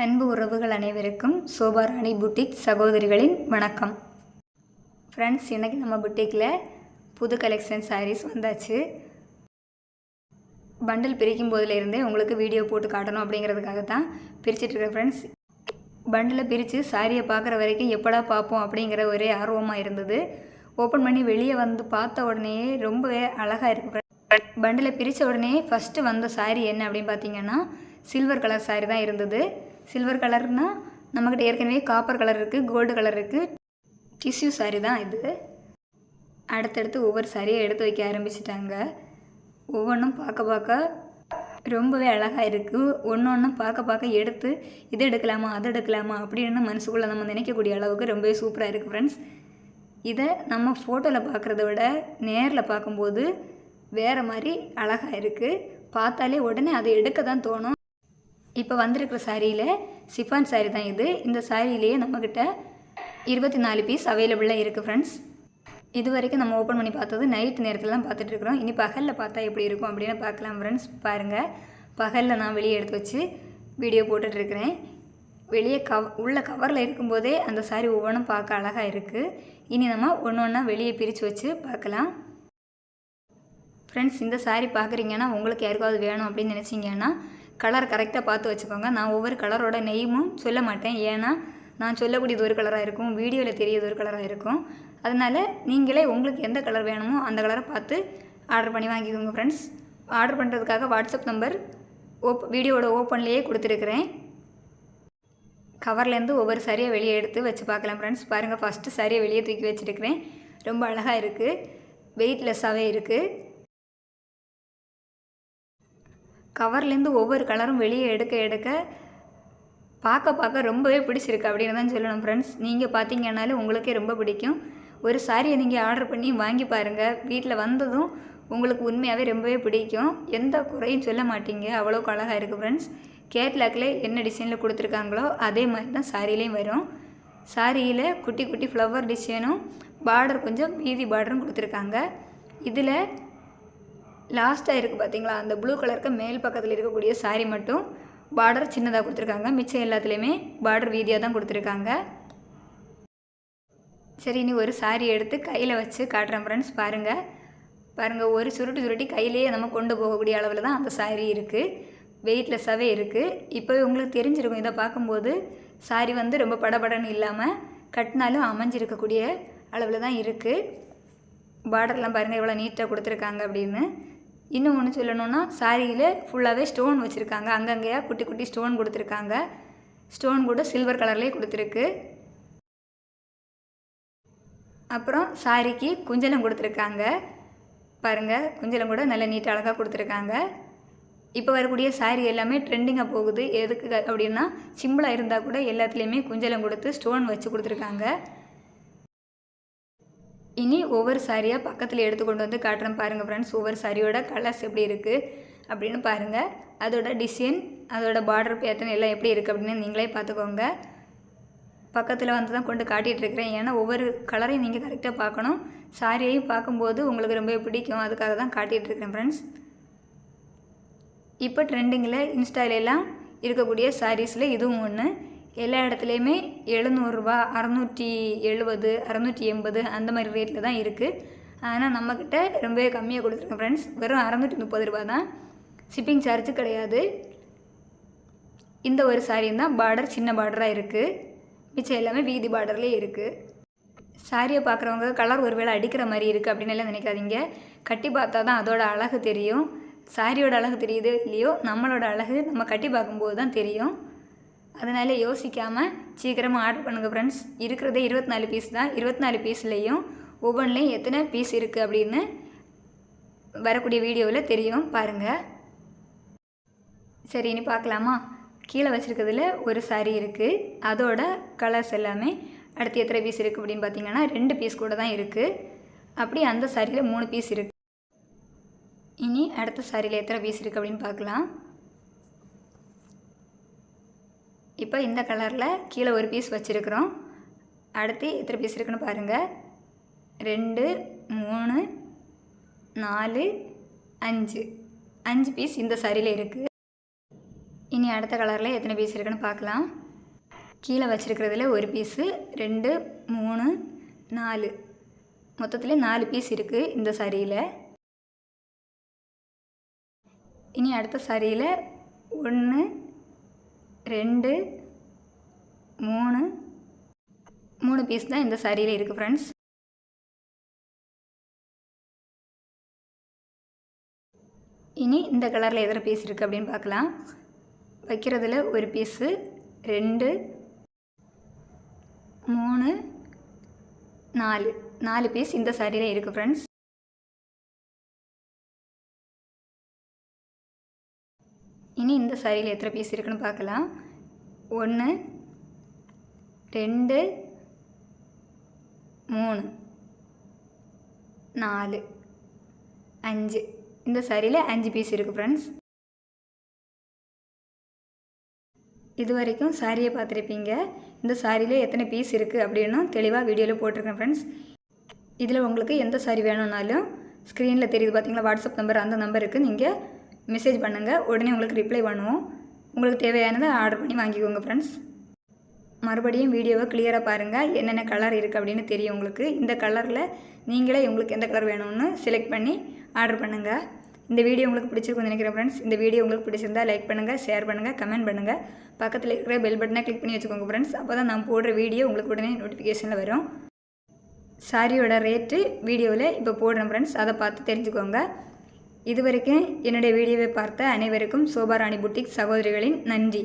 அன்பு உறவுகள் அனைவருக்கும் சோபாராணி புட்டிக் சகோதரிகளின் வணக்கம். ஃப்ரெண்ட்ஸ், இன்றைக்கி நம்ம புட்டிக்கில் புது கலெக்ஷன் சாரீஸ் வந்தாச்சு. பண்டில் பிரிக்கும் போதிலிருந்தே உங்களுக்கு வீடியோ போட்டு காட்டணும் அப்படிங்கிறதுக்காக தான் பிரிச்சுட்ருக்கேன். ஃப்ரெண்ட்ஸ், பண்டிலை பிரித்து சாரியை பார்க்குற வரைக்கும் எப்படா பார்ப்போம் அப்படிங்கிற ஒரே ஆர்வமாக இருந்தது. ஓப்பன் பண்ணி வெளியே வந்து பார்த்த உடனே ரொம்பவே அழகாக இருக்குது. பண்டிலை பிரித்த உடனே ஃபஸ்ட்டு வந்த சாரீ என்ன அப்படின்னு பார்த்தீங்கன்னா சில்வர் கலர் சாரீ தான் இருந்தது. சில்வர் கலர்னால் நம்மக்கிட்ட ஏற்கனவே காப்பர் கலர் இருக்குது, கோல்டு கலர் இருக்குது. டிஷ்யூ சாரீ தான் இது. அடுத்தடுத்து ஒவ்வொரு சாரியை எடுத்து வைக்க ஆரம்பிச்சிட்டாங்க. ஒவ்வொன்றும் பார்க்க ரொம்பவே அழகாக இருக்குது. ஒன்று பார்க்க எடுத்து இது எடுக்கலாமா அது எடுக்கலாமா அப்படின்னு மனசுக்குள்ளே நம்ம நினைக்கக்கூடிய அளவுக்கு ரொம்பவே சூப்பராக இருக்குது. ஃப்ரெண்ட்ஸ், இதை நம்ம ஃபோட்டோவில் பார்க்குறத விட நேரில் பார்க்கும்போது வேறு மாதிரி அழகாக இருக்குது. பார்த்தாலே உடனே அதை எடுக்க தான் தோணும். இப்போ வந்திருக்கிற சாரியில் சிஃபான் சாரீ தான் இது. இந்த சாரியிலேயே நம்மக்கிட்ட 24 பீஸ் அவைலபிளாக இருக்குது. ஃப்ரெண்ட்ஸ், இது வரைக்கும் நம்ம ஓப்பன் பண்ணி பார்த்தது நைட் நேரத்தில் தான் பார்த்துட்ருக்குறோம். இனி பகலில் பார்த்தா எப்படி இருக்கும் அப்படின்னு பார்க்கலாம். ஃப்ரெண்ட்ஸ், பாருங்கள், பகலில் நான் வெளியே எடுத்து வச்சு வீடியோ போட்டுட்ருக்கிறேன். வெளியே உள்ள கவரில் இருக்கும்போதே அந்த சாரீ ஒவ்வொன்றும் பார்க்க அழகாக இருக்குது. இனி நம்ம ஒன்று வெளியே பிரித்து வச்சு பார்க்கலாம். ஃப்ரெண்ட்ஸ், இந்த சாரீ பார்க்குறீங்கன்னா உங்களுக்கு யாருக்காவது வேணும் அப்படின்னு நினச்சிங்கன்னா கலர் கரெக்டாக பார்த்து வச்சுக்கோங்க. நான் ஒவ்வொரு கலரோட நெய்மும் சொல்ல மாட்டேன். ஏன்னா நான் சொல்லக்கூடியது ஒரு கலராக இருக்கும், வீடியோவில் தெரியது ஒரு கலராக இருக்கும். அதனால் நீங்களே உங்களுக்கு எந்த கலர் வேணுமோ அந்த கலரை பார்த்து ஆர்டர் பண்ணி வாங்கிக்கோங்க. ஃப்ரெண்ட்ஸ், ஆர்டர் பண்ணுறதுக்காக வாட்ஸ்அப் நம்பர் வீடியோவோட ஓப்பன்லேயே கொடுத்துருக்குறேன். கவர்லேருந்து ஒவ்வொரு சாரியை வெளியே எடுத்து வச்சு பார்க்கலாம். ஃப்ரெண்ட்ஸ், பாருங்கள், ஃபஸ்ட்டு சாரியை வெளியே தூக்கி வச்சுருக்கிறேன். ரொம்ப அழகாக இருக்குது, வெயிட்லெஸ்ஸாகவே இருக்குது. கவர்லேருந்து ஒவ்வொரு கலரும் வெளியே எடுக்க பார்க்க ரொம்பவே பிடிச்சிருக்கு அப்படின்னு தான் சொல்லணும். ஃப்ரெண்ட்ஸ், நீங்கள் பார்த்தீங்கன்னாலும் உங்களுக்கே ரொம்ப பிடிக்கும். ஒரு சாரியை நீங்கள் ஆர்டர் பண்ணி வாங்கி பாருங்கள். வீட்டில் வந்ததும் உங்களுக்கு உண்மையாகவே ரொம்பவே பிடிக்கும். எந்த குறையும் சொல்ல மாட்டீங்க, அவ்வளோக்கு அழகாக இருக்குது. ஃப்ரெண்ட்ஸ், கேட்லாக்கில் என்ன டிசைனில் கொடுத்துருக்காங்களோ அதே மாதிரி தான் சாரிலையும் வரும். சாரியில் குட்டி குட்டி ஃப்ளவர் டிசைனும் பார்டர் கொஞ்சம் மீதி பார்டரும் கொடுத்துருக்காங்க. இதில் லாஸ்ட்டாக இருக்குது பார்த்தீங்களா, அந்த ப்ளூ கலருக்கு மேல் பக்கத்தில் இருக்கக்கூடிய சாரீ மட்டும் பார்டர் சின்னதாக கொடுத்துருக்காங்க. மிச்சம் எல்லாத்துலேயுமே பார்டர் வீதியாக தான் கொடுத்துருக்காங்க. சரி, இனி ஒரு சாரீ எடுத்து கையில் வச்சு காட்டுறேன். ஃப்ரெண்ட்ஸ், பாருங்கள், ஒரு சுருட்டி கையிலேயே நம்ம கொண்டு போகக்கூடிய அளவில் தான் அந்த சாரீ இருக்குது. வெயிட்லெஸ்ஸாகவே இருக்குது. இப்போவே உங்களுக்கு தெரிஞ்சிருக்கும். இதை பார்க்கும்போது சாரீ வந்து ரொம்ப படபடன்னு இல்லாமல் கட்டினாலும் அமைஞ்சிருக்கக்கூடிய அளவில் தான் இருக்குது. பார்டர்லாம் பாருங்கள் எவ்வளோ நீட்டாக கொடுத்துருக்காங்க அப்படின்னு. இன்னும் ஒன்று சொல்லணுன்னா, சாரியில் ஃபுல்லாகவே ஸ்டோன் வச்சுருக்காங்க. அங்கங்கேயா குட்டி குட்டி ஸ்டோன் கொடுத்துருக்காங்க. ஸ்டோன் கூட சில்வர் கலர்லேயே கொடுத்துருக்கு. அப்புறம் சாரிக்கு குஞ்சலம் கொடுத்துருக்காங்க. பாருங்கள், குஞ்சலம் கூட நல்ல நீட்டாக அழகாக கொடுத்துருக்காங்க. இப்போ வரக்கூடிய சாரீ எல்லாமே ட்ரெண்டிங்காக போகுது. எதுக்கு அப்படின்னா, சிம்பிளாக இருந்தால் கூட எல்லாத்துலேயுமே குஞ்சலம் கொடுத்து ஸ்டோன் வச்சு கொடுத்துருக்காங்க. இனி ஒவ்வொரு சாரியாக பக்கத்தில் எடுத்துக்கொண்டு வந்து காட்டுறேன். பாருங்கள் ஃப்ரெண்ட்ஸ், ஒவ்வொரு சாரியோட கலர்ஸ் எப்படி இருக்குது அப்படின்னு பாருங்கள். அதோட டிசைன், அதோட பார்டர் பேட்டர்ன் எல்லாம் எப்படி இருக்குது அப்படின்னு நீங்களே பார்த்துக்கோங்க. பக்கத்தில் வந்து தான் கொண்டு காட்டிகிட்ருக்கிறேன். ஏன்னா ஒவ்வொரு கலரையும் நீங்கள் கரெக்டாக பார்க்கணும். சாரியையும் பார்க்கும்போது உங்களுக்கு ரொம்ப பிடிக்கும். அதுக்காக தான் காட்டிகிட்ருக்கிறேன். ஃப்ரெண்ட்ஸ், இப்போ ட்ரெண்டிங்கில் இன்ஸ்டாலெல்லாம் இருக்கக்கூடிய சாரீஸில் இதுவும் ஒன்று. எல்லா இடத்துலையுமே 700 ரூபா, 670, 680 அந்த மாதிரி ரேட்டில் தான் இருக்குது. ஆனால் நம்மக்கிட்ட ரொம்பவே கம்மியாக கொடுத்துருக்கேன். ஃப்ரெண்ட்ஸ், வெறும் 630 ரூபா தான். ஷிப்பிங் சார்ஜு கிடையாது. இந்த ஒரு சாரியும் தான் பார்டர் சின்ன பார்டராக இருக்குது. மிச்சம் எல்லாமே வீதி பார்டர்லேயே இருக்குது. சாரியை பார்க்குறவங்க கலர் ஒரு வேளை அடிக்கிற மாதிரி இருக்குது அப்படின்னு எல்லாம் நினைக்காதீங்க. கட்டி பார்த்தா தான் அதோட அழகு தெரியும். சாரியோட அழகு தெரியுது இல்லையோ, நம்மளோட அழகு நம்ம கட்டி பார்க்கும்போது தான் தெரியும். அதனால் யோசிக்காமல் சீக்கிரமாக ஆர்டர் பண்ணுங்கள். ஃப்ரெண்ட்ஸ், இருக்கிறதே 24 பீஸ் தான். 24 பீஸ்லேயும் ஒவ்வொன்றிலையும் எத்தனை பீஸ் இருக்குது அப்படின்னு வரக்கூடிய வீடியோவில் தெரியும். பாருங்கள். சரி, இனி பார்க்கலாமா? கீழே வச்சுருக்கிறதுல ஒரு சாரீ இருக்குது. அதோட கலர்ஸ் எல்லாமே அடுத்து எத்தனை பீஸ் இருக்குது அப்படின்னு பார்த்தீங்கன்னா 2 பீஸ் கூட தான் இருக்குது. அப்படி அந்த சாரியில் 3 பீஸ் இருக்குது. இனி அடுத்த சாரியில் எத்தனை பீஸ் இருக்குது அப்படின்னு பார்க்கலாம். இப்போ இந்த கலரில் கீழே ஒரு பீஸ் வச்சுருக்குறோம். அடுத்து எத்தனை பீஸ் இருக்குன்னு பாருங்கள். 2, 3, 4, 5 பீஸ் இந்த சாரியில் இருக்குது. இனி அடுத்த கலரில் எத்தனை பீஸ் இருக்குன்னு பார்க்கலாம். கீழே வச்சுருக்கிறதுல ஒரு பீஸு, 2, 3, 4 மொத்தத்தில் 4 பீஸ் இருக்குது இந்த சாரியில். இனி அடுத்த சாரியில் 1, 2, 3 பீஸ் தான் இந்த சாரியில் இருக்குது ஃப்ரெண்ட்ஸ். இனி இந்த கலரில் எத்தனை பீஸ் இருக்குது அப்படின்னு பார்க்கலாம். வைக்கிறதுல ஒரு பீஸு, 2, 3, 4 பீஸ் இந்த சாரியில் இருக்குது ஃப்ரெண்ட்ஸ். இனி இந்த சாரியில் எத்தனை பீஸ் இருக்குன்னு பார்க்கலாம். 1, 2, 3, 4, 5 இந்த சாரியில் 5 பீஸ் இருக்குது ஃப்ரெண்ட்ஸ். இது வரைக்கும் சாரியை பார்த்துருப்பீங்க. இந்த சாரியில் எத்தனை பீஸ் இருக்குது அப்படின்னு தெளிவாக வீடியோவில் போட்டிருக்கேன் ஃப்ரெண்ட்ஸ். இதில் உங்களுக்கு எந்த சாரி வேணும்னாலும் ஸ்க்ரீனில் தெரியுது பார்த்தீங்களா வாட்ஸ்அப் நம்பர், அந்த நம்பருக்கு நீங்கள் மெசேஜ் பண்ணுங்கள். உடனே உங்களுக்கு ரிப்ளை பண்ணுவோம். உங்களுக்கு தேவையானதை ஆர்டர் பண்ணி வாங்கிக்கோங்க ஃப்ரெண்ட்ஸ். மறுபடியும் வீடியோவை கிளியராக பாருங்கள். என்னென்ன கலர் இருக்குது அப்படின்னு தெரியும் உங்களுக்கு. இந்த கலரில் நீங்களே உங்களுக்கு எந்த கலர் வேணும்னு செலக்ட் பண்ணி ஆர்டர் பண்ணுங்கள். இந்த வீடியோ உங்களுக்கு பிடிச்சிருக்குன்னு நினைக்கிறேன் ஃப்ரெண்ட்ஸ். இந்த வீடியோ உங்களுக்கு பிடிச்சிருந்தா லைக் பண்ணுங்கள், ஷேர் பண்ணுங்கள், கமெண்ட் பண்ணுங்கள். பக்கத்தில் இருக்கிற பெல் பட்டனை கிளிக் பண்ணி வச்சுக்கோங்க ஃப்ரெண்ட்ஸ். அப்போ தான் நான் போடுற வீடியோ உங்களுக்கு உடனே நோட்டிஃபிகேஷனில் வரும். சாரியோட ரேட்டு வீடியோவில் இப்போ போடுறேன் ஃப்ரெண்ட்ஸ், அதை பார்த்து தெரிஞ்சுக்கோங்க. இது வரைக்கும் என்னுடைய வீடியோவை பார்த்த அனைவருக்கும் சோபா ராணி புட்டிக் சகோதரிகளின் நன்றி.